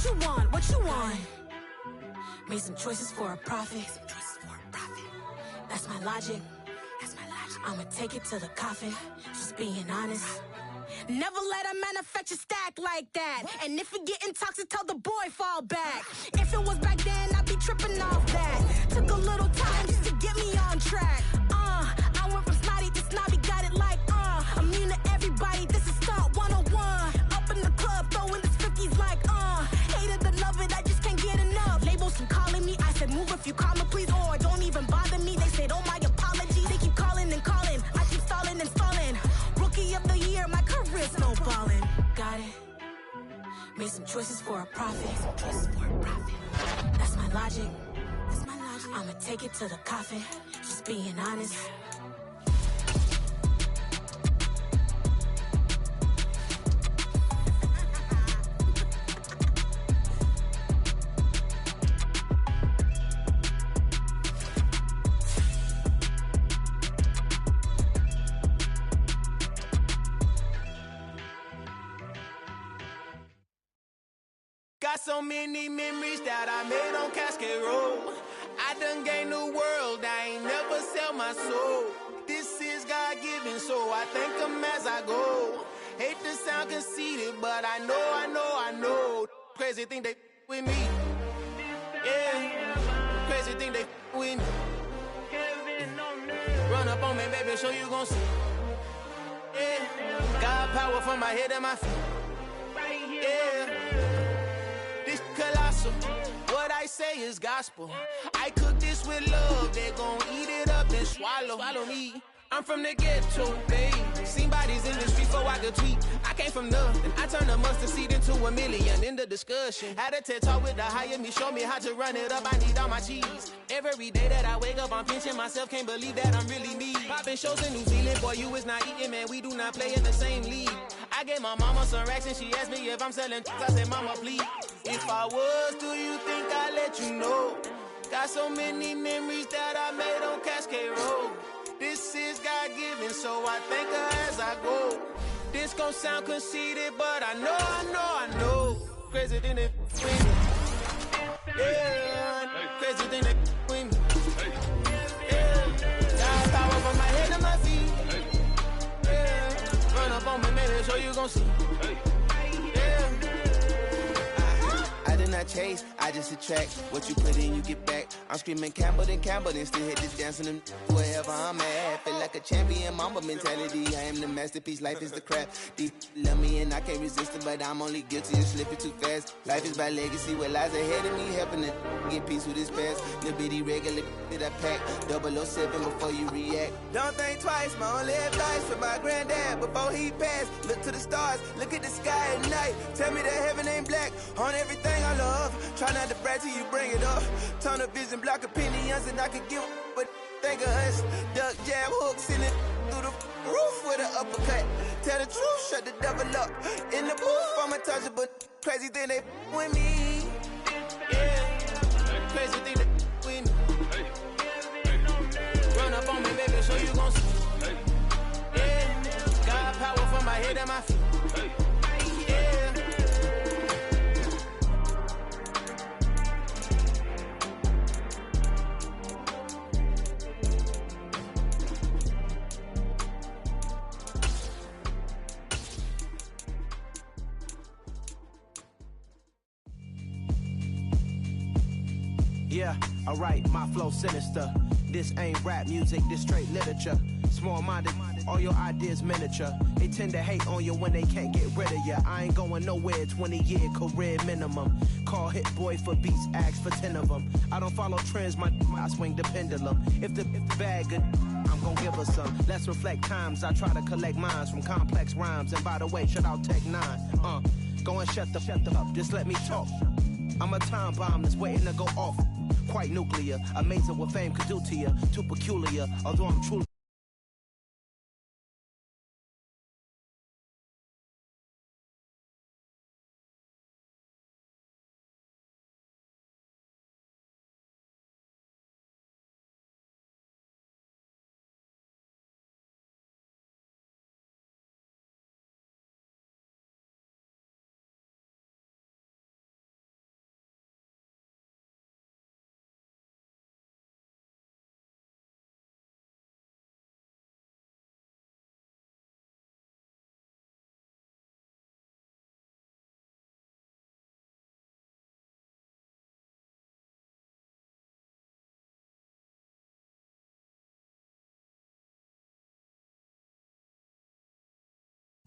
you want? What you want? Made some choices for a profit. That's my logic. I'ma take it to the coffin. Just being honest. Never let a manufacture stack like that. And if it getting toxic, tell the boy fall back. If it was back then, I'd be tripping off that. Took a little time just to get me on track. I went from snotty to snobby, got it like immune to everybody, this is Stunt 101. Up in the club, throwing the 50s like hate it or love it, I just can't get enough. Labels keep calling me, I said move if you call me please, or don't even bother me. They said oh my apologies, they keep calling and calling, I keep stalling and stalling. Rookie of the year, my career snowballing. Got it. Made some choices for a profit. That's my logic. I'ma take it to the coffin. Just being honest. Got so many memories that I made on Cascade Road. I done gained the world, I ain't never sell my soul. This is God-given, so I thank him as I go. Hate to sound conceited, but I know. Crazy thing they with me. Yeah, crazy thing they with me. Run up on me, baby, show you gon' see. Yeah, got power from my head and my feet. Yeah. This colossal, what I say is gospel. I cook this with love, they gon' eat it up and swallow me. I'm from the ghetto, babe. Seen bodies in the street before I could tweet. I came from nothing, I turned a mustard seed into a million. In the discussion, had a TED talk with the higher me, show me how to run it up. I need all my cheese. Every day that I wake up, I'm pinching myself, can't believe that I'm really me. Popping shows in New Zealand, boy, you is not eating, man. We do not play in the same league. I gave my mama some racks and she asked me if I'm selling. I said, mama, please. If I was, do you think I'd let you know? Got so many memories that I made on Cascade Road. This is God-given, so I thank her as I go. This gon' sound conceited, but I know. Crazy thing that with me. Yeah, crazy thing that with me. Yeah, got power from my head to my feet. Yeah, run up on me, baby, so you gon' see. I did not chase, I just attract. What you put in, you get back. I'm screaming Campbell, then still hit this dancing and wherever I'm at. Feel like a champion, mamba mentality. I am the masterpiece, life is the crap. These love me and I can't resist it, but I'm only guilty of slipping too fast. Life is by legacy, what lies ahead of me, helping to get peace with this past. Little bitty regular that I pack, 007 before you react. Don't think twice, my only advice for my granddad before he passed. Look to the stars, look at the sky at night. Tell me that heaven ain't black on everything I love. Try not to brag till you bring it up. Tunnel vision, block opinions, and I could give but think of us. Duck, jab, hooks in it through the roof with an uppercut. Tell the truth, shut the devil up. In the booth, I'm untouchable. Crazy thing they with me. Yeah, crazy thing they with me. Run up on me, baby, so you gon' see. Yeah, got power from my head and my feet. Yeah, alright, my flow sinister. This ain't rap music, this straight literature. Small-minded, all your ideas miniature. They tend to hate on you when they can't get rid of you. I ain't going nowhere, 20-year career minimum. Call Hit Boy for beats, ask for 10 of them. I don't follow trends, I swing the pendulum. If the bag good, I'm gon' give her some. Let's reflect times, I try to collect minds from complex rhymes. And by the way, shout out Tech 9. Go and shut the up, just let me talk. I'm a time bomb that's waiting to go off. Quite nuclear, amazing what fame could do to you. Too peculiar, although I'm truly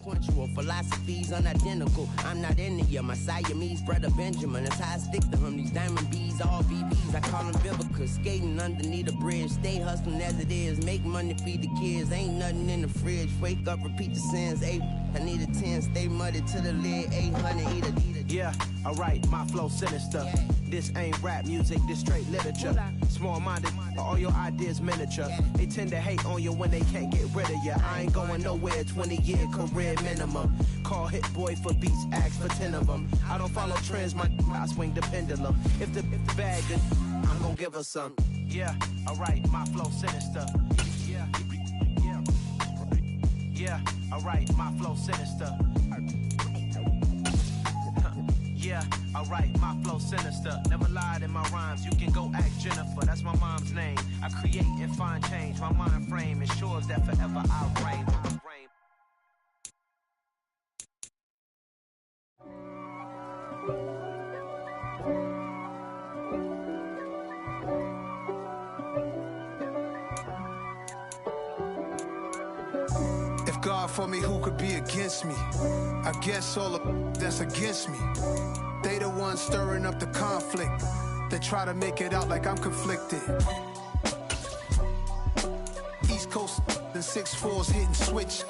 punctual, philosophies unidentical. I'm not into you, my Siamese brother Benjamin. That's how I stick to him. These diamond bees, all BBs, I call them Vivica. Skating underneath a bridge, stay hustling as it is. Make money, feed the kids, ain't nothing in the fridge. Wake up, repeat the sins. I need a 10, stay muddy to the lid. 800, eat a. Yeah, alright, my flow sinister. This ain't rap music, this straight literature. Small-minded, all your ideas miniature. They tend to hate on you when they can't get rid of you. I ain't going nowhere, 20-year career minimum. Call Hit Boy for beats, ask for 10 of them. I don't follow trends, I swing the pendulum. If the bag good, I'm gonna give her some. Yeah, alright, my flow sinister. Yeah, alright, my flow sinister. Yeah, alright, my flow sinister. Never lied in my rhymes, you can go ask Jennifer. That's my mom's name. I create and find change. My mind frame ensures that forever I'll reign. If God for me, who could be against me? I guess all of that's against me. They the ones stirring up the conflict. They try to make it out like I'm conflicted. East Coast and 6'4's hitting switch.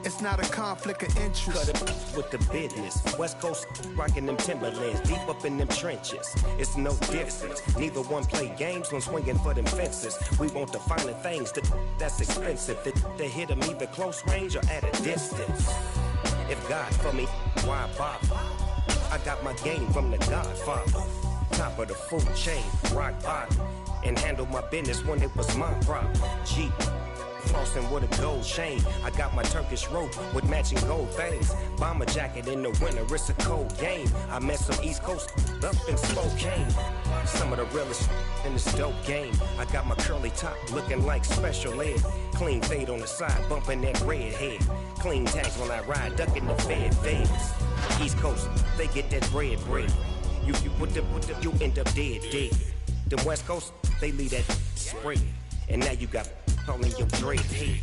It's not a conflict of interest. Cut it with the business. West Coast rocking them Timberlands, deep up in them trenches. It's no difference. Neither one play games when swinging for them fences. We want the finer things that's expensive. That hit them either close range or at a distance. If God for me, why bother? I got my game from the Godfather. Top of the food chain, rock bottom. And handle my business when it was my problem. Jeep. Flossing with a gold chain. I got my Turkish rope with matching gold things. Bomber jacket in the winter, it's a cold game. I met some East Coast up in Spokane. Some of the realest in this dope game. I got my curly top looking like special ed. Clean fade on the side, bumping that red head. Clean tags when I ride, ducking the feds. East Coast, they get that bread. You you end up dead. The West Coast, they leave that spread. And now you got all in your dread head.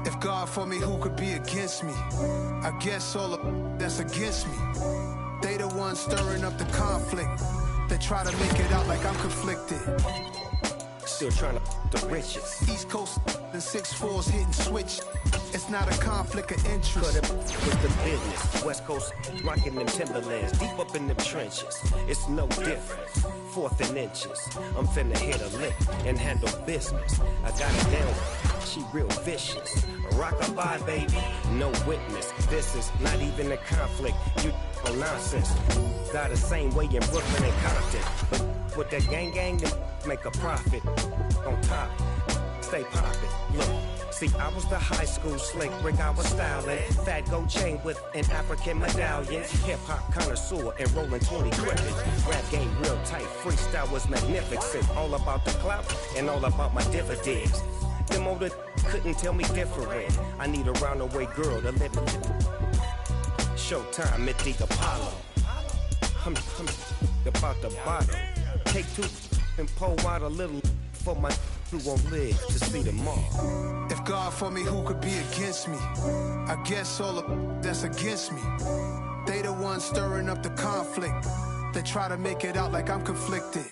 If God for me, who could be against me? I guess all of that's against me. They the ones stirring up the conflict. They try to make it out like I'm conflicted. Still trying to the riches. East Coast and 6'4's hitting switch. It's not a conflict of interest. Cut it with the business. West Coast rocking them Timberlands, deep up in them trenches. It's no difference. 4th and inches. I'm finna hit a lick and handle business. I got it down. She real vicious. Rock-a-bye, baby. No witness. This is not even a conflict. You nonsense. Got the same way in Brooklyn and Compton. But with that gang, then make a profit. On top, stay poppin'. Look. See, I was the high school slick Rick, I was styling. Fat gold chain with an African medallion. Hip-hop connoisseur and rolling 20 gripping. Rap game real tight, freestyle was magnificent. All about the clout and all about my dividends. Them older couldn't tell me different. I need a roundaway girl to live it. Showtime at the Apollo. I'm about the bottom. Take 2 and pull out a little for my who won't live to see tomorrow. If God for me, who could be against me? I guess all of that's against me. They the ones stirring up the conflict. They try to make it out like I'm conflicted.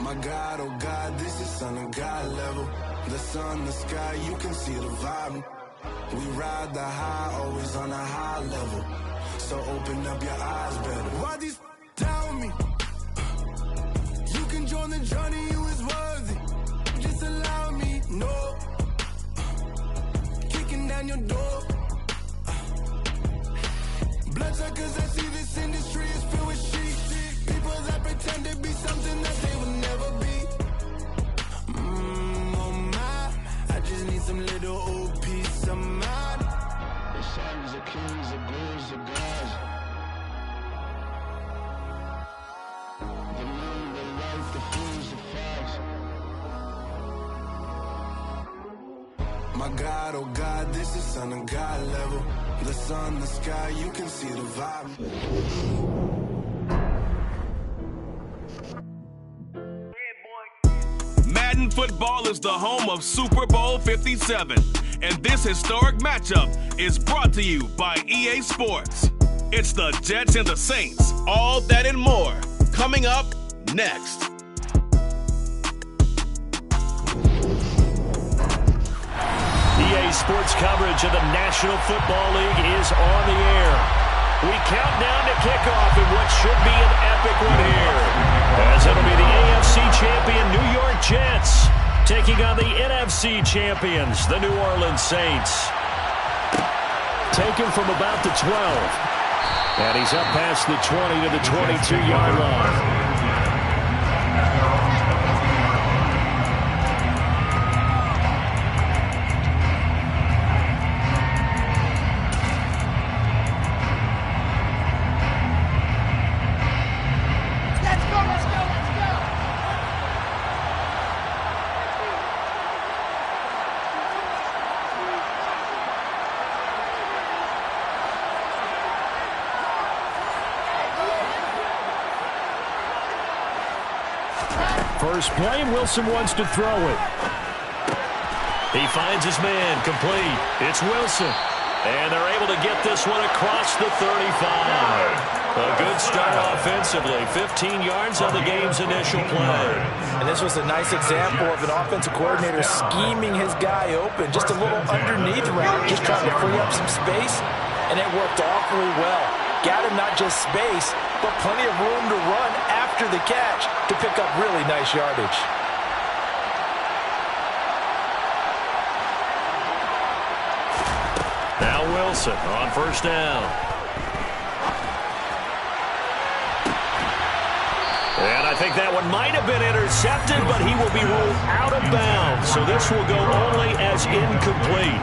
My God, oh God, this is Son of God level. The sun, the sky, you can see the vibe. We ride the high, always on a high level. So open up your eyes better. Why these tell me? You can join the journey, you is worthy. Just allow me, no. Kicking down your door. Bloodsuckers, I see this industry is filled with sheep. People that pretend to be something that they will never be. Oh my, I just need some little old peace of mind. The sons of kings, the girls of gods. The moon, the light, the fools, the facts. My God, oh God, this is Son of God level. The sun, the sky, you can see the vibe. Madden Football is the home of Super Bowl 57, and this historic matchup is brought to you by EA Sports. It's the Jets and the Saints, all that and more, coming up next. EA Sports coverage of the National Football League is on the air. We count down to kickoff in what should be an epic one here, as it'll be the AFC champion New York Jets taking on the NFC champions, the New Orleans Saints. Taken from about the 12, and he's up past the 20 to the 22-yard line. First play, and Wilson wants to throw it. He finds his man, complete. It's Wilson. And they're able to get this one across the 35. A good start offensively. 15 yards on the game's initial play. And this was a nice example of an offensive coordinator scheming his guy open. Just a little underneath route, just trying to free up some space. And it worked awfully well. Got him not just space, but plenty of room to run after the catch to pick up really nice yardage. Now Wilson on first down. And I think that one might have been intercepted, but he will be ruled out of bounds. So this will go only as incomplete.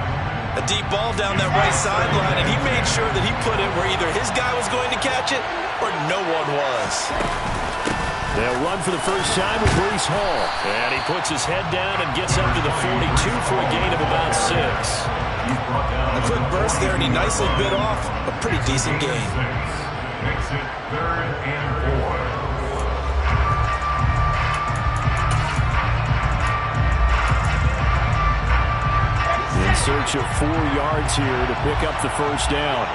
A deep ball down that right sideline, and he made sure that he put it where either his guy was going to catch it or no one was. They'll run for the first time with Breece Hall. And he puts his head down and gets up to the 42 for a gain of about 6. A quick burst there, and he nicely bit off a pretty decent gain. Makes it 3rd and 4. In search of 4 yards here to pick up the first down.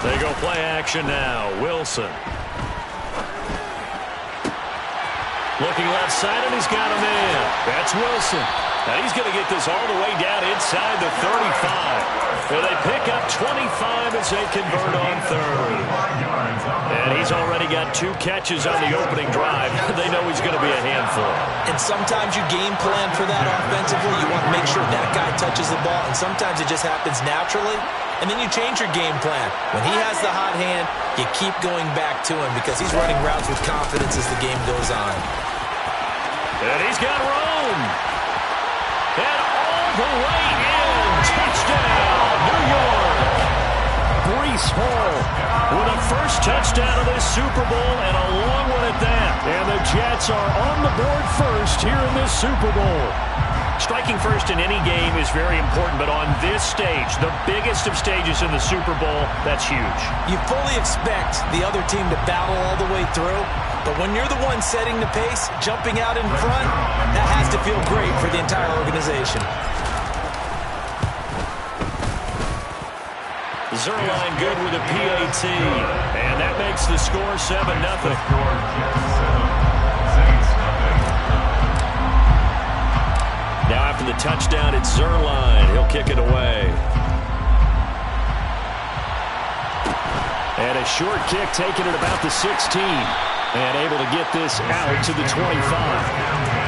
They go play action now. Wilson. Looking left side, and he's got a man. That's Wilson. And he's going to get this all the way down inside the 35. Where they pick up 25 as they convert on 3rd. And he's already got 2 catches on the opening drive. They know he's going to be a handful. And sometimes you game plan for that offensively. You want to make sure that guy touches the ball. And sometimes it just happens naturally. And then you change your game plan. When he has the hot hand, you keep going back to him because he's running routes with confidence as the game goes on. And he's got room. And all the way in. Touchdown, New York. Breece Hall with a first touchdown of this Super Bowl, and a long one at that. And the Jets are on the board first here in this Super Bowl. Striking first in any game is very important, but on this stage, the biggest of stages in the Super Bowl, that's huge. You fully expect the other team to battle all the way through, but when you're the one setting the pace, jumping out in front, that has to feel great for the entire organization. Zuerlein good with a PAT, and that makes the score 7-0. Now after the touchdown, it's Zuerlein. He'll kick it away. And a short kick taken at about the 16. And able to get this out to the 25.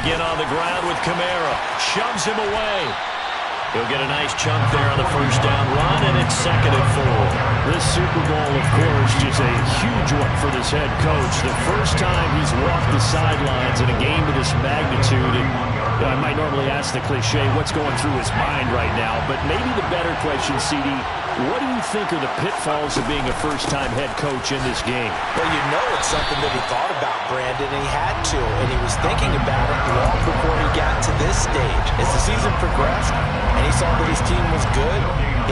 again on the ground with Kamara. Shoves him away. He'll get a nice chunk there on the first down run, and it's 2nd and 4. This Super Bowl, of course, is a huge one for this head coach. The first time he's walked the sidelines in a game of this magnitude. And I might normally ask the cliche, what's going through his mind right now? But maybe the better question, CD, what do you think are the pitfalls of being a first-time head coach in this game? Well, you know it's something that he thought about, Brandon, and he had to, and he was thinking about it long before he got to this stage. As the season progressed, and he saw that his team was good,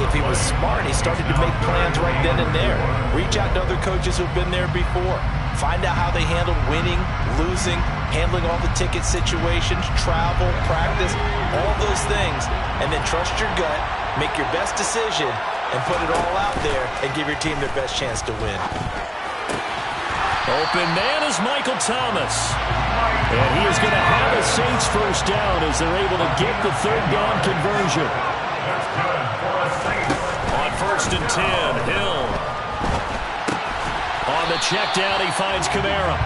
if he was smart, he started to make plans right then and there. Reach out to other coaches who've been there before. Find out how they handled winning, losing, handling all the ticket situations, travel, practice, all those things, and then trust your gut, make your best decision, and put it all out there and give your team their best chance to win. Open man is Michael Thomas. And he is going to have a Saints first down as they're able to get the 3rd down conversion. On 1st and 10, Hill. On the check down, he finds Kamara.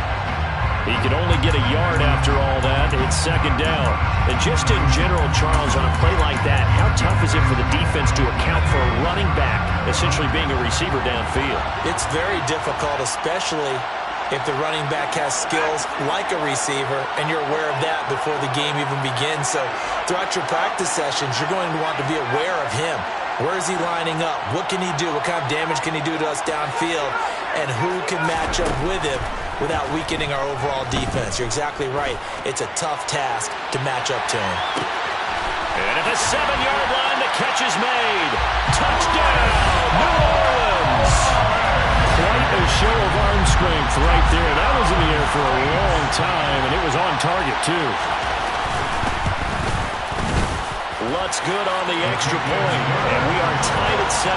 He can only get a yard after all that. It's 2nd down. And just in general, Charles, on a play like that, how tough is it for the defense to account for a running back essentially being a receiver downfield? It's very difficult, especially if the running back has skills like a receiver, and you're aware of that before the game even begins. So throughout your practice sessions, you're going to want to be aware of him. Where is he lining up? What can he do? What kind of damage can he do to us downfield? And who can match up with him without weakening our overall defense? You're exactly right. It's a tough task to match up to him. And at the 7-yard line, the catch is made. Touchdown, New Orleans! Quite a show of arm strength right there. That was in the air for a long time, and it was on target, too. Lutz good on the extra point, and we are tied at 7.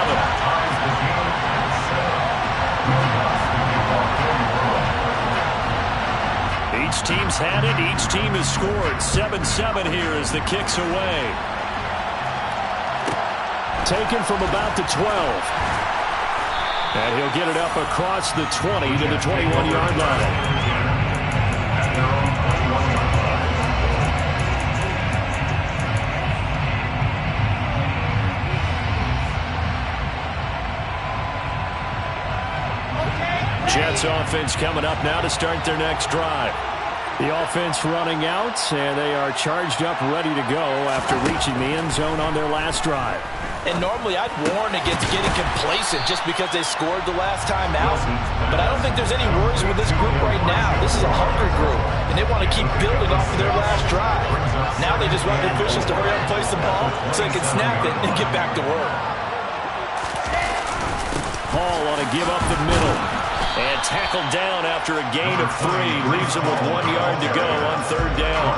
Each team's had it. Each team has scored. 7-7 here as the kick's away. Taken from about the 12. And he'll get it up across the 20 to the 21-yard line. Jets offense coming up now to start their next drive. The offense running out, and they are charged up, ready to go after reaching the end zone on their last drive. And normally I'd warn against getting complacent just because they scored the last time out. But I don't think there's any worries with this group right now. This is a hungry group, and they want to keep building off of their last drive. Now they just want the officials to hurry up and place the ball so they can snap it and get back to work. Hall on a give up the middle. And tackled down after a gain of 3. Leaves him with 1 yard to go on 3rd down.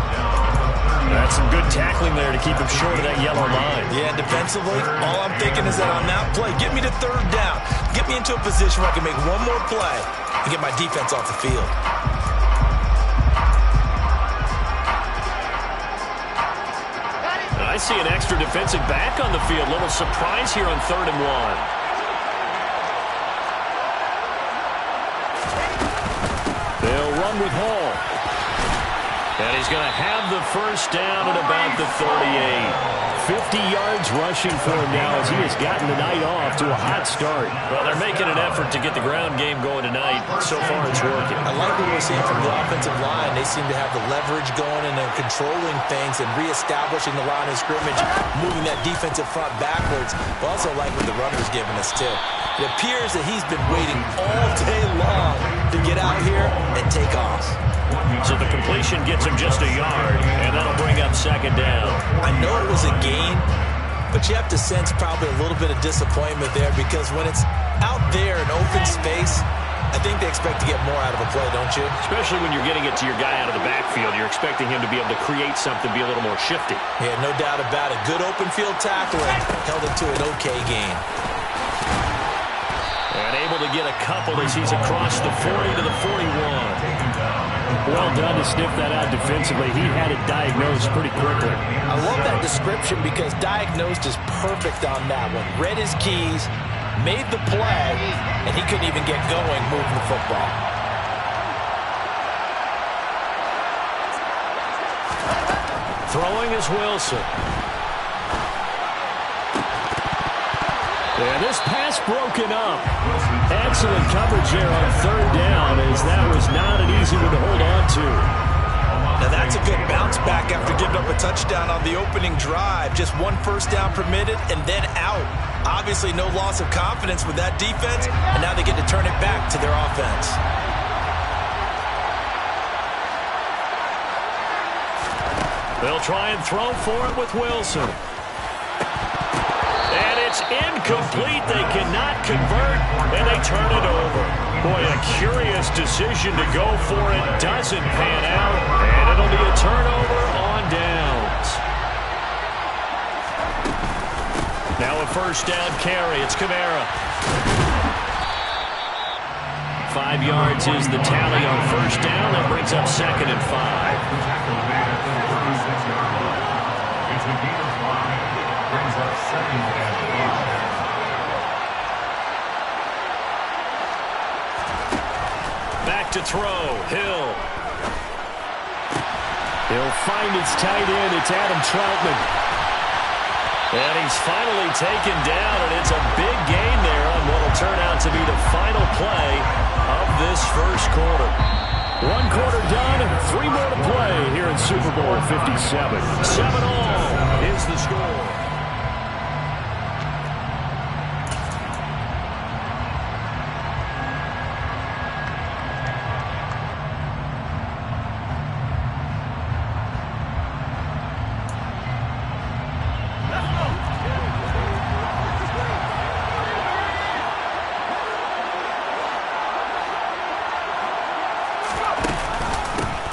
That's some good tackling there to keep him short of that yellow line. Yeah, defensively, all I'm thinking is that on that play, get me to 3rd down. Get me into a position where I can make one more play and get my defense off the field. I see an extra defensive back on the field. Little surprise here on 3rd and 1. They'll run with Hall. And he's going to have the first down at about the 38. 50 yards rushing for him now as he has gotten the night off to a hot start. Well, they're making an effort to get the ground game going tonight. So far, it's working. I like what we're seeing from the offensive line. They seem to have the leverage going, and they're controlling things and reestablishing the line of scrimmage, moving that defensive front backwards. But also like what the runner's giving us, too. It appears that he's been waiting all day long to get out here and take off. So the completion gets him just a yard, and that'll bring up 2nd down. I know it was a gain, but you have to sense probably a little bit of disappointment there because when it's out there in open space, I think they expect to get more out of a play, don't you? Especially when you're getting it to your guy out of the backfield. You're expecting him to be able to create something, be a little more shifty. Yeah, no doubt about it. Good open field tackling, held it to an okay gain. And able to get a couple as he's across the 40 to the 41. Well done to sniff that out defensively. He had it diagnosed pretty quickly. I love that description because diagnosed is perfect on that one. Read his keys, made the play, and he couldn't even get going moving the football. Throwing is Wilson. And this pass broken up. Excellent coverage there on third down, as that was not an easy one to hold on to. Now that's a good bounce back after giving up a touchdown on the opening drive. Just one first down permitted and then out. Obviously no loss of confidence with that defense, and now they get to turn it back to their offense. They'll try and throw for it with Wilson. And it's incomplete. They cannot convert, and they turn it over. Boy, a curious decision to go for it. Doesn't pan out, and it'll be a turnover on downs. Now a first down carry. It's Kamara. 5 yards is the tally on first down. That brings up 2nd and 5. Back to throw. Hill. He'll find his tight end. It's Adam Troutman. And he's finally taken down, and it's a big gain there on what will turn out to be the final play of this first quarter. 1 quarter done, 3 more to play here in Super Bowl 57. 7-all is the score.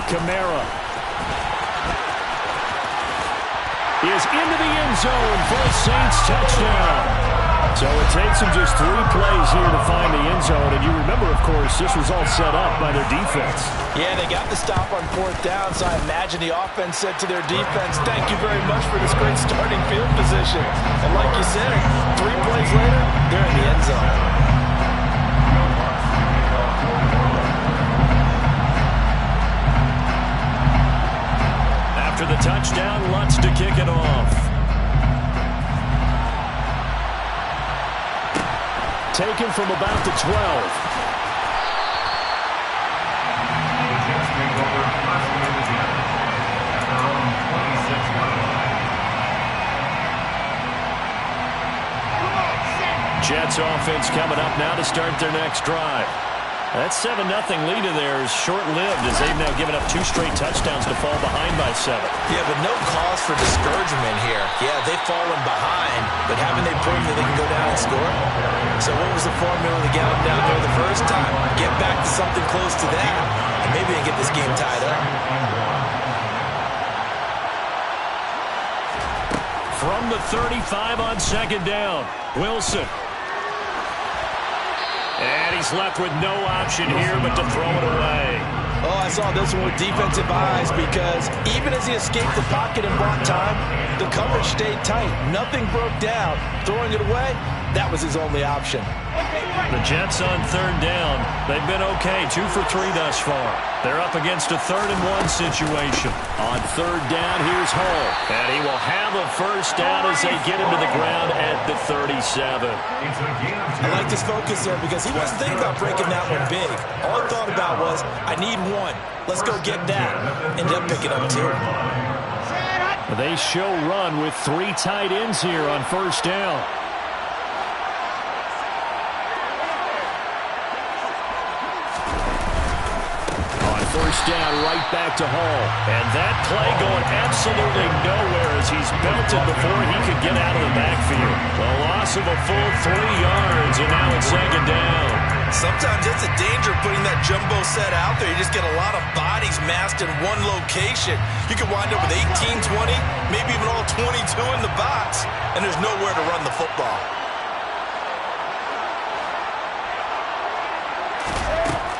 Kamara is into the end zone for a Saints touchdown. So it takes them just 3 plays here to find the end zone. And you remember, of course, this was all set up by their defense. Yeah, they got the stop on 4th down, so I imagine the offense said to their defense, thank you very much for this great starting field position. And like you said, 3 plays later, they're in the end zone. After the touchdown, Lutz to kick it off. Taken from about the 12. Jets offense coming up now to start their next drive. That 7-0 lead of theirs short-lived as they've now given up 2 straight touchdowns to fall behind by 7. Yeah, but no cause for discouragement here. Yeah, they've fallen behind, but haven't they proven that they can go down and score? So what was the formula to get them down there the first time? Get back to something close to that, and maybe they get this game tied up. From the 35 on 2nd down, Wilson. And he's left with no option here but to throw it away. Oh, I saw this one with defensive eyes because even as he escaped the pocket and bought time, the coverage stayed tight. Nothing broke down. Throwing it away, that was his only option. The Jets on 3rd down. They've been okay, 2 for 3 thus far. They're up against a 3rd and 1 situation. On 3rd down, here's Hall. And he will have a first down as they get him to the ground at the 37. I like this focus there because he wasn't thinking about breaking that one big. All he thought about was, I need 1. Let's go get that. Ended up picking up 2. They show run with 3 tight ends here on first down. First down, right back to Hall. And that play going absolutely nowhere as he's belted before he could get out of the backfield. A loss of a full 3 yards, and now it's 2nd down. Sometimes it's a danger putting that jumbo set out there. You just get a lot of bodies massed in one location. You could wind up with 18, 20, maybe even all 22 in the box, and there's nowhere to run the football.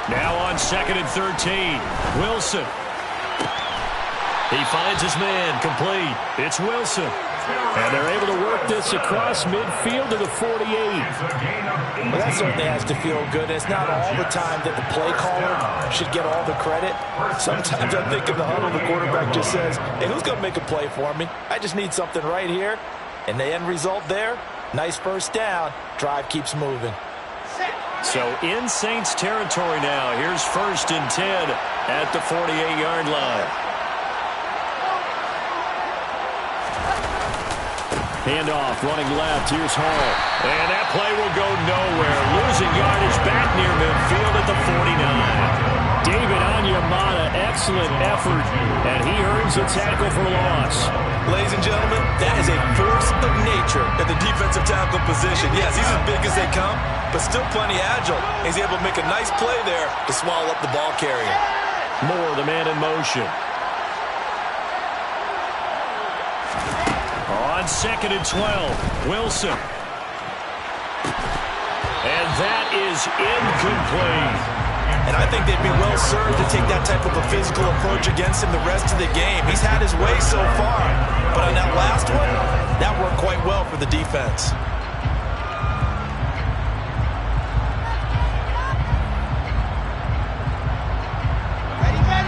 Now on 2nd and 13, Wilson. He finds his man, complete. It's Wilson. And they're able to work this across midfield to the 48. Well, that certainly has to feel good. It's not all the time that the play caller should get all the credit. Sometimes I think in the huddle, the quarterback just says, hey, who's going to make a play for me? I just need something right here. And the end result there, nice first down. Drive keeps moving. So in Saints territory now. Here's 1st and 10 at the 48-yard line. Handoff, running left. Here's Hall. And that play will go nowhere. Losing yardage back near midfield at the 49. David Onyemata, excellent effort, and he earns a tackle for loss. Ladies and gentlemen, that is a force of nature at the defensive tackle position. Yes, he's as big as they come, but still plenty agile. He's able to make a nice play there to swallow up the ball carrier. Moore, the man in motion. On 2nd and 12, Wilson. And that is incomplete. And I think they'd be well served to take that type of a physical approach against him the rest of the game. He's had his way so far, but on that last one, that worked quite well for the defense.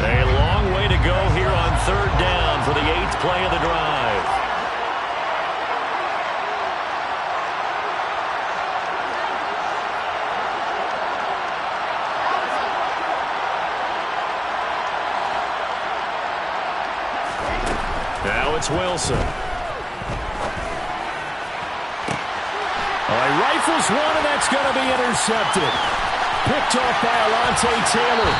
A long way to go here on 3rd down for the 8th play of the drive. Now it's Wilson. He rifles one, and that's going to be intercepted. Picked off by Alontae Taylor.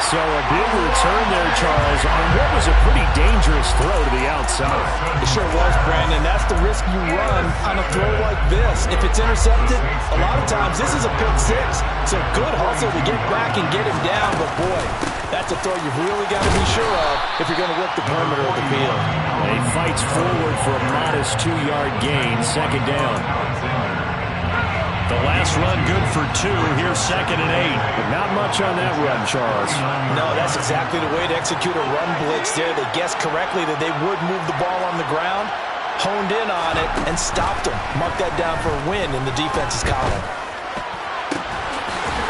So a big return there, Charles, on what was a pretty dangerous throw to the outside. It sure was, Brandon. That's the risk you run on a throw like this. If it's intercepted, a lot of times this is a pick six. So good hustle to get back and get him down, but boy, that's a throw you've really got to be sure of if you're going to work the perimeter of the field. He fights forward for a modest 2-yard gain, 2nd down. The last run good for 2. Here's 2nd and 8. But not much on that run, Charles. No, that's exactly the way to execute a run blitz there. They guessed correctly that they would move the ball on the ground, honed in on it, and stopped them. Mark that down for a win in the defense's column.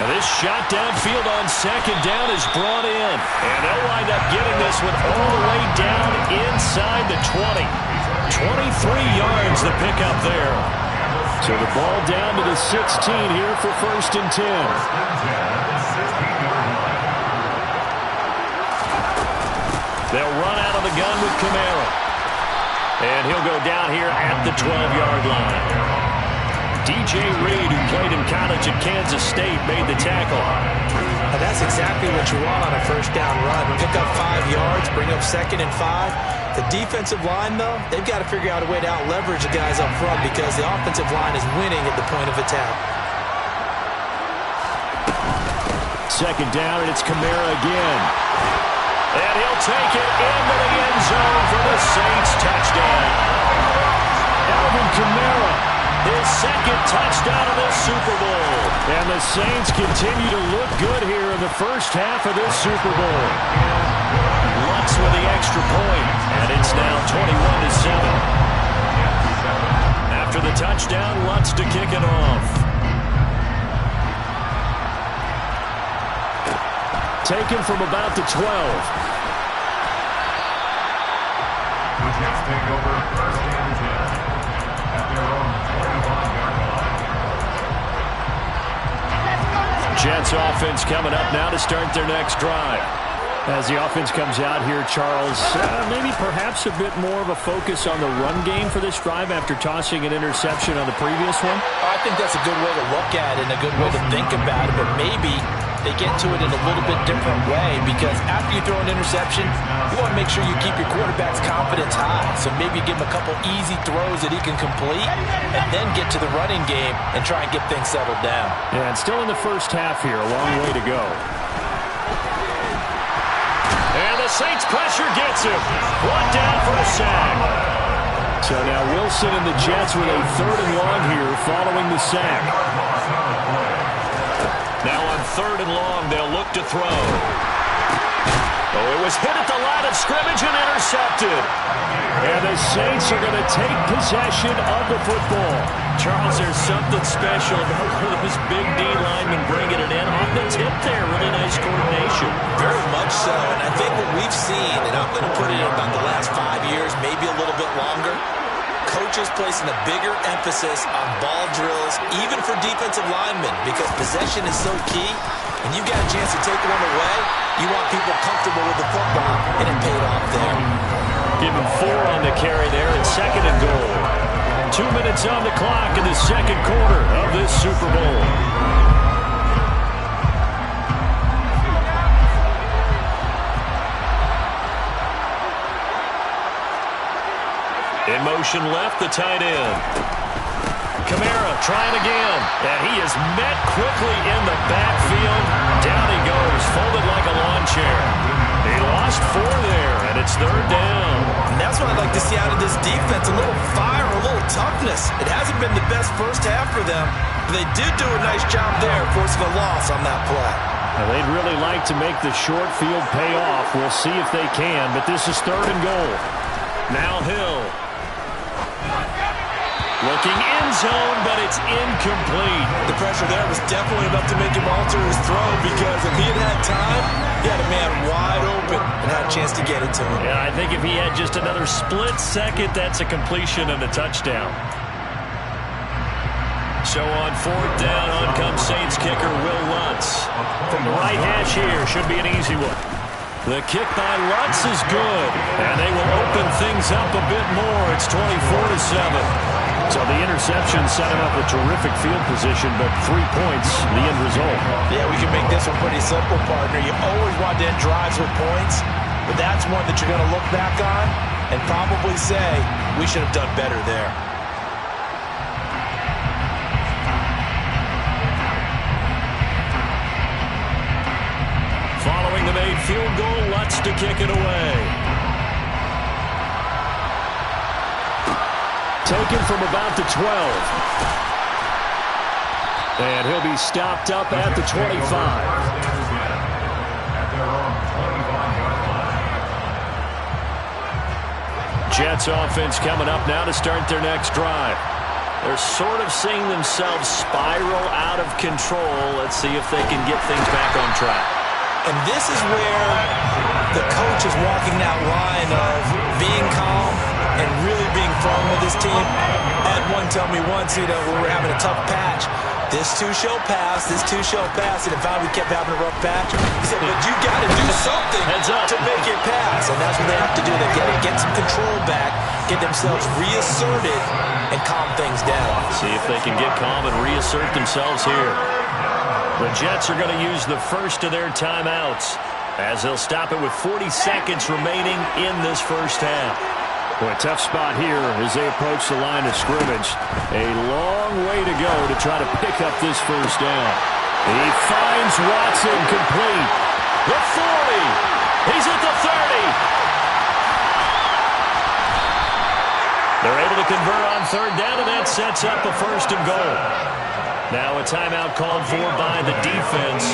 And this shot downfield on 2nd down is brought in. And they'll wind up getting this one all the way down inside the 20. 23 yards to pick up there. So the ball down to the 16 here for 1st and 10. They'll run out of the gun with Kamara. And he'll go down here at the 12-yard line. DJ Reed, who played in college at Kansas State, made the tackle. Now that's exactly what you want on a 1st down run. Pick up 5 yards, bring up 2nd and 5. The defensive line, though, they've got to figure out a way to out-leverage the guys up front because the offensive line is winning at the point of attack. 2nd down, and it's Kamara again. And he'll take it into the end zone for the Saints touchdown. Alvin Kamara, his 2nd touchdown of this Super Bowl. And the Saints continue to look good here in the first half of this Super Bowl. Lutz with the extra point, and it's now 21-7. After the touchdown, Lutz to kick it off. Taken from about the 12. The Jets take over 1st and 10 at their own 41-yard line. Jets offense coming up now to start their next drive. As the offense comes out here, Charles, maybe perhaps a bit more of a focus on the run game for this drive after tossing an interception on the previous one? I think that's a good way to look at it and a good way to think about it, but maybe they get to it in a little bit different way because after you throw an interception, you want to make sure you keep your quarterback's confidence high. So maybe give him a couple easy throws that he can complete and then get to the running game and try and get things settled down. Yeah, and still in the first half here, a long way to go. And the Saints pressure gets him. Brought down for a sack. So now Wilson and the Jets with a 3rd and long here following the sack. Now on 3rd and long, they'll look to throw. Oh, it was hit at the line of scrimmage and intercepted. And the Saints are going to take possession of the football. Charles, there's something special about one of those big D linemen bringing it in on the tip there. Really nice coordination. Very much so. And I think what we've seen, and I'm going to put it in about the last 5 years, maybe a little bit longer, coaches placing a bigger emphasis on ball drills, even for defensive linemen, because possession is so key. And you got a chance to take one away, you want people comfortable with the football, and it paid off there. Give him 4 on the carry there, and 2nd and goal. 2 minutes on the clock in the second quarter of this Super Bowl. In motion left, the tight end. Kamara trying again, and he is met quickly in the backfield. Down he goes, folded like a lawn chair. He lost 4 there, and it's 3rd down. And that's what I'd like to see out of this defense, a little fire, a little toughness. It hasn't been the best first half for them, but they did do a nice job there, forcing a loss on that play. Now, they'd really like to make the short field pay off. We'll see if they can, but this is 3rd and goal. Now Hill. Looking end zone, but it's incomplete. The pressure there was definitely enough to make him alter his throw, because if he had time, he had a man wide open and had a chance to get it to him. Yeah, I think if he had just another split second, that's a completion and a touchdown. So on 4th down, on comes Saints kicker Will Lutz. From the right hash here, should be an easy one. The kick by Lutz is good, and they will open things up a bit more. It's 24-7. So the interception set him up with terrific field position, but 3 points, the end result. Yeah, we can make this one pretty simple, partner. You always want to end drives with points, but that's one that you're going to look back on and probably say, we should have done better there. Following the made field goal, Lutz to kick it away. Taken from about the 12. And he'll be stopped up at the 25. Jets offense coming up now to start their next drive. They're sort of seeing themselves spiral out of control. Let's see if they can get things back on track. And this is where the coach is walking that line of being calm and really being firm with his team. I had one tell me once, we were having a tough patch. This too shall pass, this too shall pass. And in fact, we kept having a rough patch. He said, but you got to do something to make it pass. And that's what they have to do. They got to get some control back, get themselves reasserted, and calm things down. See if they can get calm and reassert themselves here. The Jets are going to use the first of their timeouts as they'll stop it with 40 seconds remaining in this first half. Well, a tough spot here as they approach the line of scrimmage. A long way to go to try to pick up this first down. He finds Watson complete. The 40. He's at the 30. They're able to convert on 3rd down, and that sets up a 1st and goal. Now a timeout called for by the defense.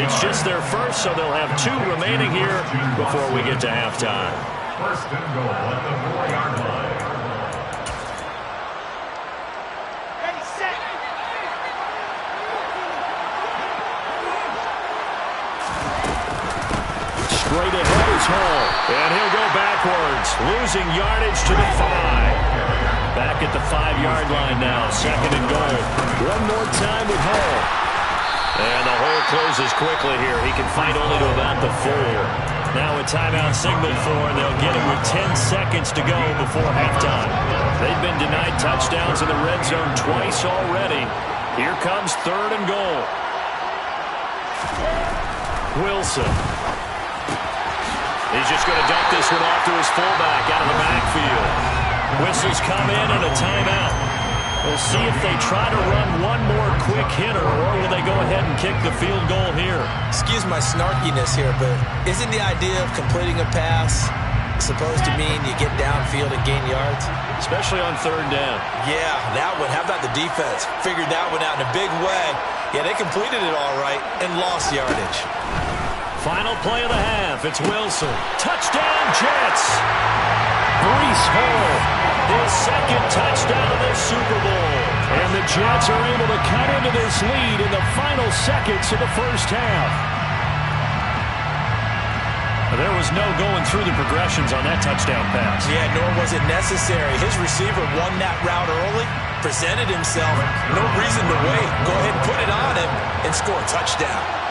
It's just their first, so they'll have 2 remaining here before we get to halftime. 1st and goal at the 4-yard line. Ready, set. Straight ahead is Hall, and he'll go backwards, losing yardage to the 5. Back at the 5-yard line now, 2nd and goal. One more time with Hall. And the hole closes quickly here. He can fight only to about the 4. Now a timeout signaled for, and they'll get it with 10 seconds to go before halftime. They've been denied touchdowns in the red zone twice already. Here comes 3rd and goal. Wilson. He's just going to dump this one off to his fullback out of the backfield. Whistles come in and a timeout. We'll see if they try to run one more quick hitter, or will they go ahead and kick the field goal here. Excuse my snarkiness here, but isn't the idea of completing a pass supposed to mean you get downfield and gain yards? Especially on 3rd down. Yeah, that one. How about the defense? Figured that one out in a big way. Yeah, they completed it all right and lost yardage. Final play of the half. It's Wilson. Touchdown, Jets. Breece Hall, his second touchdown of this Super Bowl. And the Jets are able to cut into this lead in the final seconds of the first half. There was no going through the progressions on that touchdown pass. Yeah, nor was it necessary. His receiver won that route early, presented himself. No reason to wait. Go ahead and put it on him and score a touchdown.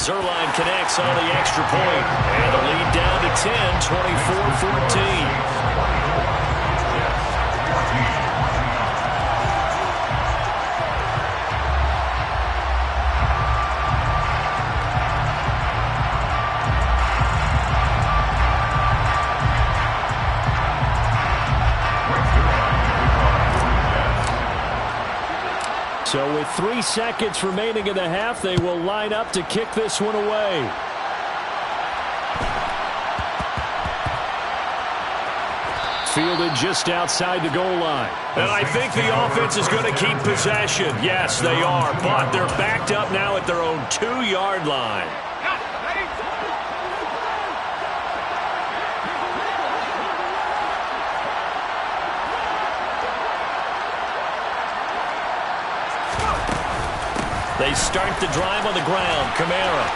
Zuerlein connects on the extra point, and the lead down to 10, 24-14. So with 3 seconds remaining in the half, they will line up to kick this one away. Fielded just outside the goal line. And I think the offense is going to keep possession. Yes, they are, but they're backed up now at their own 2-yard line. They start the drive on the ground. Kamara.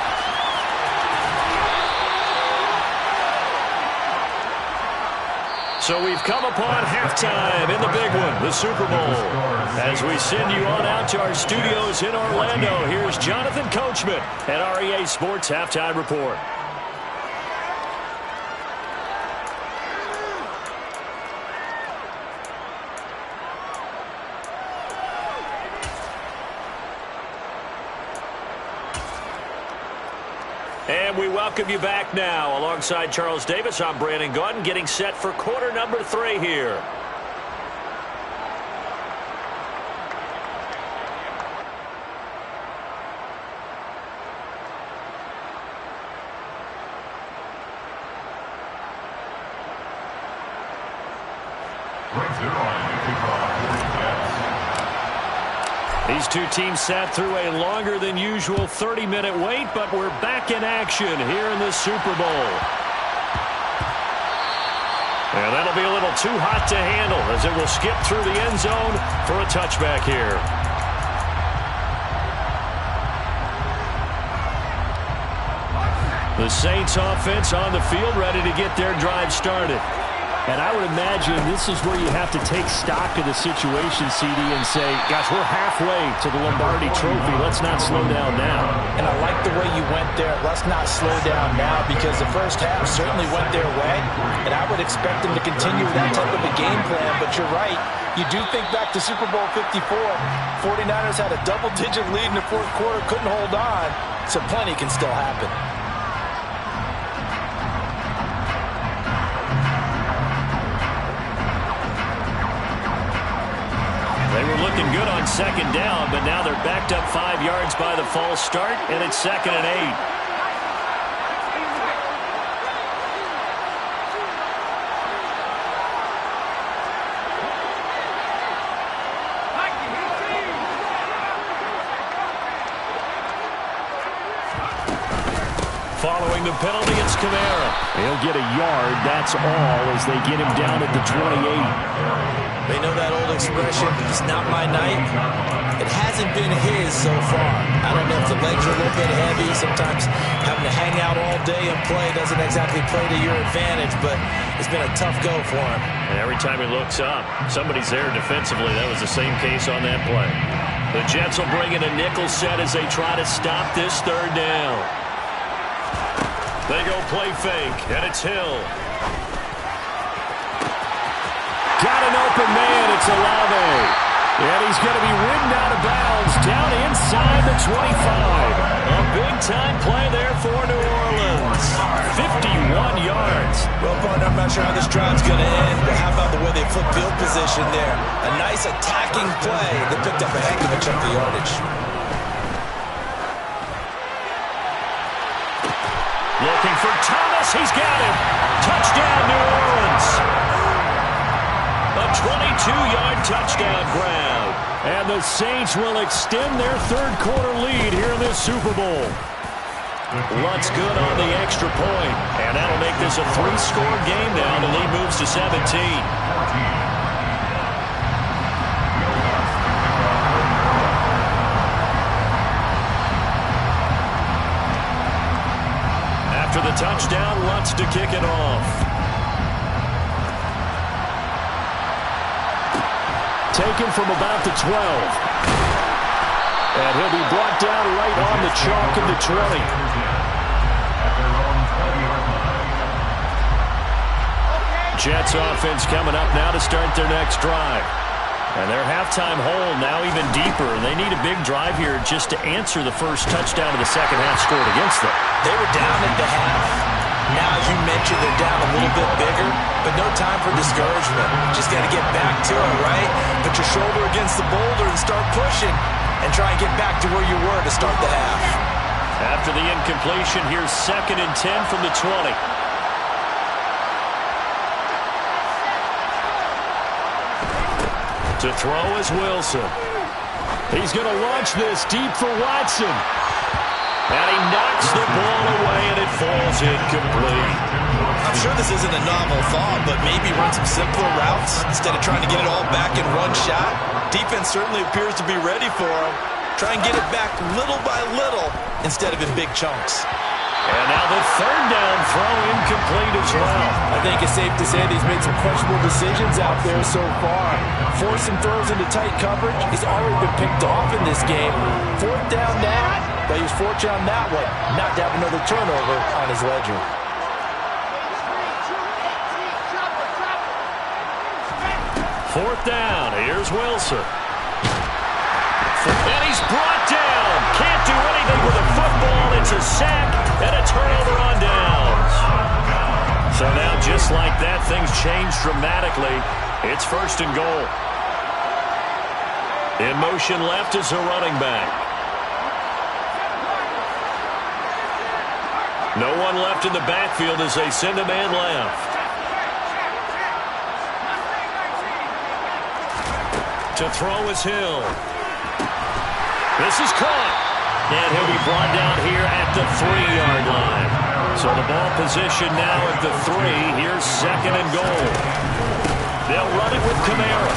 So we've come upon halftime in the big one, the Super Bowl. As we send you on out to our studios in Orlando, here's Jonathan Coachman at REA Sports Halftime Report. And we welcome you back now. Alongside Charles Davis, I'm Brandon Gaudin, getting set for quarter number 3 here. These two teams sat through a longer than usual 30-minute wait, but we're back in action here in the Super Bowl. And that'll be a little too hot to handle as it will skip through the end zone for a touchback here. The Saints offense on the field ready to get their drive started. And I would imagine this is where you have to take stock of the situation, CD, and say, gosh, we're halfway to the Lombardi Trophy. Let's not slow down now. And I like the way you went there. Let's not slow down now, because the first half certainly went their way. And I would expect them to continue that type of a game plan. But you're right. You do think back to Super Bowl 54. 49ers had a double-digit lead in the fourth quarter, couldn't hold on. So plenty can still happen. They were looking good on second down, but now they're backed up 5 yards by the false start, and it's 2nd and 8. Following the penalty, it's Kamara. He'll get a yard, that's all, as they get him down at the 28. They know that old expression, it's not my night. It hasn't been his so far. I don't know if the legs are a little bit heavy. Sometimes having to hang out all day and play doesn't exactly play to your advantage, but it's been a tough go for him. And every time he looks up, somebody's there defensively. That was the same case on that play. The Jets will bring in a nickel set as they try to stop this 3rd down. They go play fake, and it's Hill. Got an open man, it's Olave. And he's going to be ridden out of bounds down inside the 25. A big-time play there for New Orleans. 51 yards. Well, partner, I'm not sure how this drive's going to end, but how about the way they flip field position there? A nice attacking play that picked up a heck of a chunk of yardage. Looking for Thomas. He's got him. Touchdown, New Orleans. A 22-yard touchdown grab. And the Saints will extend their third-quarter lead here in this Super Bowl. Lutz good on the extra point, and that'll make this a 3-score game now. The lead moves to 17. After the touchdown, Lutz to kick it off. Taken from about the 12. And he'll be brought down right on the chalk of the 20. Jets offense coming up now to start their next drive. And their halftime hole now even deeper. And they need a big drive here just to answer the first touchdown of the second half scored against them. They were down at the half. Now, as you mentioned, they're down a little bit bigger, but no time for discouragement. Just got to get back to it, right? Put your shoulder against the boulder and start pushing. And try and get back to where you were to start the half. After the incompletion, here's 2nd and 10 from the 20. To throw is Wilson. He's going to launch this deep for Watson. And he knocks the ball away, and it falls incomplete. I'm sure this isn't a novel thought, but maybe run some simpler routes instead of trying to get it all back in one shot. Defense certainly appears to be ready for him. Try and get it back little by little instead of in big chunks. And now the third down throw incomplete as well. I think it's safe to say that he's made some questionable decisions out there so far. Forcing throws into tight coverage. He's already been picked off in this game. 4th down now, but he was fortunate on that one not to have another turnover on his ledger. Fourth down. Here's Wilson. And he's brought down. Can't do anything with a football. It's a sack and a turnover on downs. So now, just like that, things change dramatically. It's 1st and goal. In motion left is a running back. No one left in the backfield as they send a man left. To throw is Hill. This is caught. And he'll be brought down here at the 3-yard line. So the ball position now at the 3. Here's 2nd and goal. They'll run it with Kamara.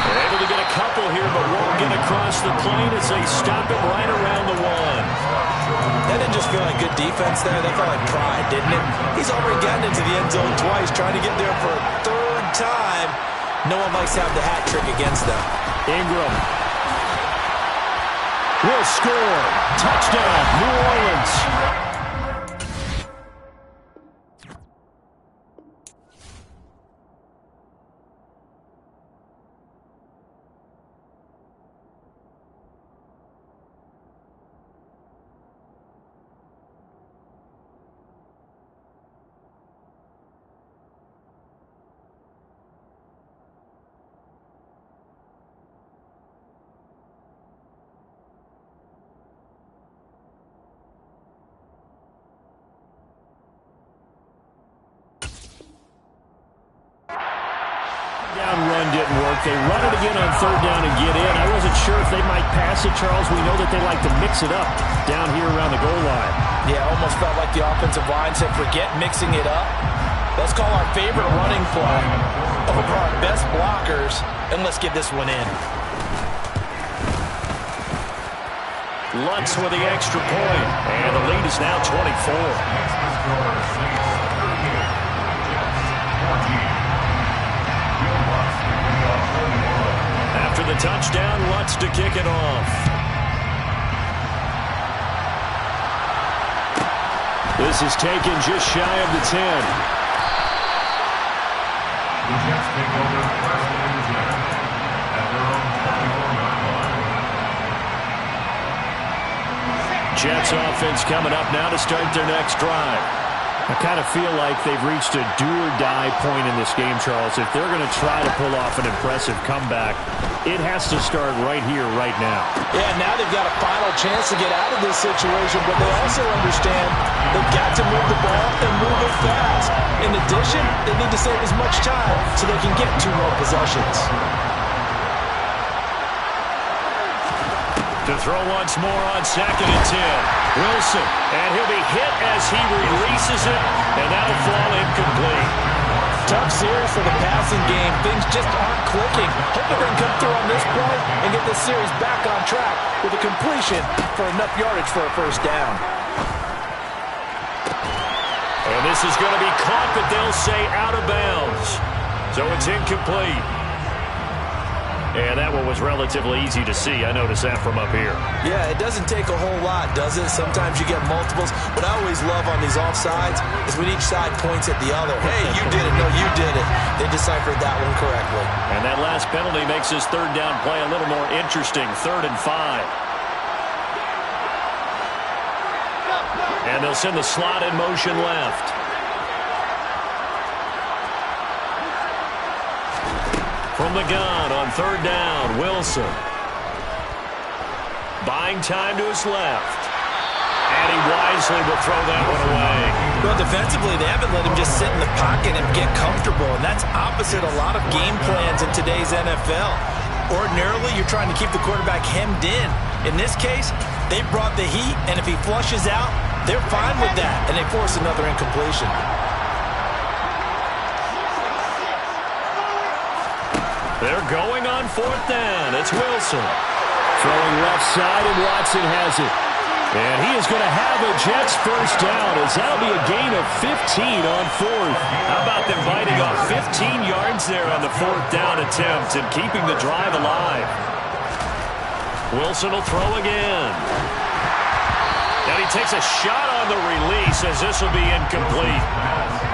They're able to get a couple here, but won't get across the plane as they stop it right around the 1. That didn't just feel like good defense there. That felt like pride, didn't it? He's already gotten into the end zone twice, trying to get there for a 3rd time. No one likes to have the hat trick against them. Ingram will score. Touchdown, New Orleans. Run didn't work. They run it again on 3rd down and get in. I wasn't sure if they might pass it, Charles. We know that they like to mix it up down here around the goal line. Yeah, almost felt like the offensive line said, forget mixing it up. Let's call our favorite running play over our best blockers, and let's get this one in. Lutz with the extra point, and the lead is now 24. After the touchdown, Lutz to kick it off. This is taken just shy of the 10. The Jets take over 1st and 10 at their own 21-yard line. Jets offense coming up now to start their next drive. I kind of feel like they've reached a do-or-die point in this game, Charles. If they're going to try to pull off an impressive comeback, it has to start right here, right now. Yeah, now they've got a final chance to get out of this situation, but they also understand they've got to move the ball and move it fast. In addition, they need to save as much time so they can get 2 more possessions. To throw once more on 2nd and 10. Wilson, and he'll be hit as he releases it, and that'll fall incomplete. Tough series for the passing game. Things just aren't clicking. Hoping they can come through on this play and get this series back on track with a completion for enough yardage for a first down. And this is going to be caught, but they'll say out of bounds. So it's incomplete. And that one was relatively easy to see. I noticed that from up here. Yeah, it doesn't take a whole lot, does it? Sometimes you get multiples. What I always love on these offsides is when each side points at the other. Hey, you did it. No, you did it. They deciphered that one correctly. And that last penalty makes this 3rd down play a little more interesting. 3rd and 5. And they'll send the slot in motion left. From the gun on 3rd down, Wilson. Buying time to his left. And he wisely will throw that one away. Well, defensively, they haven't let him just sit in the pocket and get comfortable, and that's opposite a lot of game plans in today's NFL. Ordinarily, you're trying to keep the quarterback hemmed in. In this case, they brought the heat, and if he flushes out, they're fine with that, and they force another incompletion. They're going on 4th down. It's Wilson. Throwing left side, and Watson has it. And he is going to have a Jets first down, as that'll be a gain of 15 on 4th. How about them biting off 15 yards there on the 4th down attempt and keeping the drive alive? Wilson will throw again. And he takes a shot on the release, as this will be incomplete.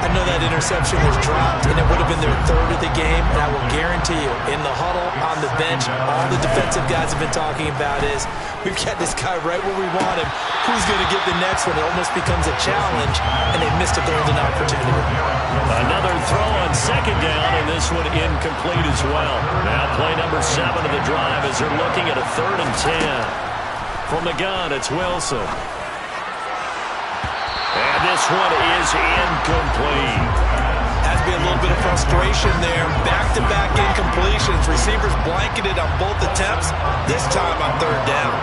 I know that interception was dropped, and it would have been their 3rd of the game, and I will guarantee you, in the huddle, on the bench, all the defensive guys have been talking about is, we've got this guy right where we want him. Who's going to get the next one? It almost becomes a challenge, and they missed a golden opportunity. Another throw on 2nd down, and this one incomplete as well. Now play number 7 of the drive as they're looking at a 3rd and 10. From the gun, it's Wilson. And this one is incomplete. Has to be a little bit of frustration there. Back-to-back incompletions. Receivers blanketed on both attempts, this time on 3rd down.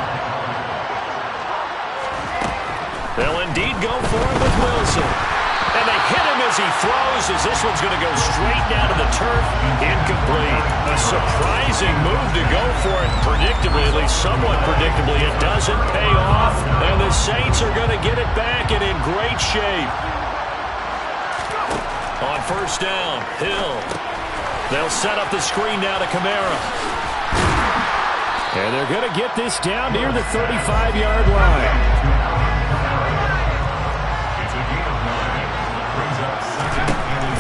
They'll indeed go for it with Wilson. And they hit him as he throws, as this one's going to go straight down to the turf. Incomplete. A surprising move to go for it predictably, at least somewhat predictably. It doesn't pay off, and the Saints are going to get it back and in great shape. On 1st down, Hill. They'll set up the screen now to Kamara. And they're going to get this down near the 35-yard line.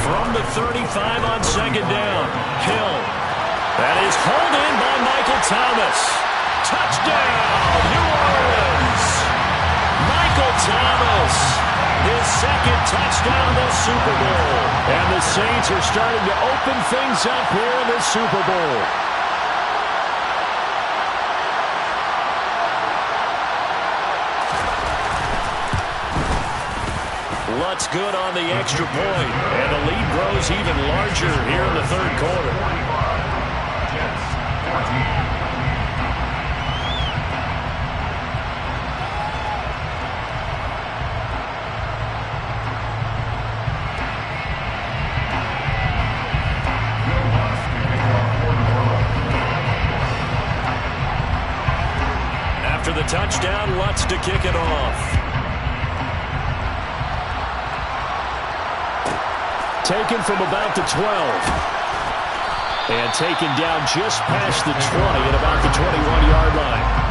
From the 35 on 2nd down, Hill. That is hauled in by Michael Thomas. Touchdown, New Orleans. Michael Thomas, his 2nd touchdown of the Super Bowl. And the Saints are starting to open things up here in the Super Bowl. Lutz good on the extra point, and the lead grows even larger here in the 3rd quarter. After the touchdown, Lutz to kick it off. Taken from about the 12. And taken down just past the 20 at about the 21-yard line.